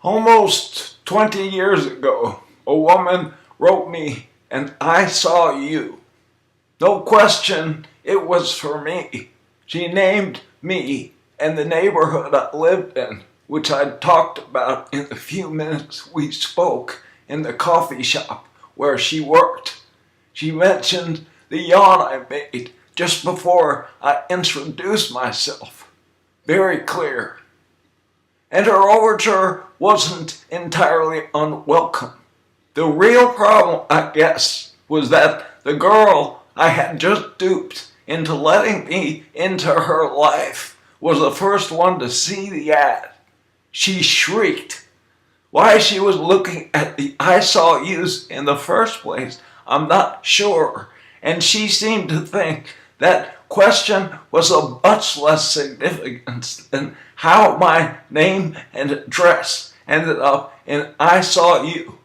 Almost 20 years ago, a woman wrote me, and I saw you. No question, it was for me. She named me and the neighborhood I lived in, which I talked about in the few minutes we spoke in the coffee shop where she worked. She mentioned the yawn I made just before I introduced myself. Very clear. And her overture wasn't entirely unwelcome. The real problem, I guess, was that the girl I had just duped into letting me into her life was the first one to see the ad. She shrieked. Why she was looking at the I Saw Yous in the first place, I'm not sure. And she seemed to think that question was of much less significance than how my name and address ended up in I Saw You.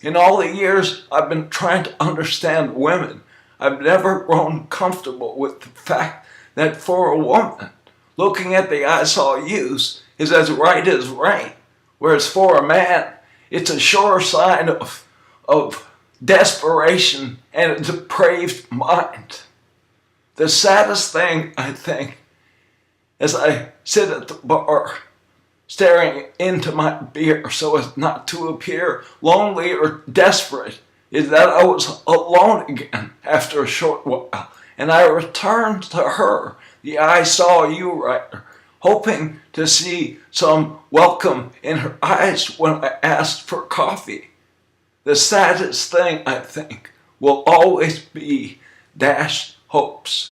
In all the years I've been trying to understand women, I've never grown comfortable with the fact that for a woman, looking at the I Saw Yous is as right as rain, whereas for a man, it's a sure sign of desperation and a depraved mind. The saddest thing, I think, as I sit at the bar, staring into my beer so as not to appear lonely or desperate, is that I was alone again after a short while, and I returned to her, the I Saw You writer, hoping to see some welcome in her eyes when I asked for coffee. The saddest thing, I think, will always be dashed hopes.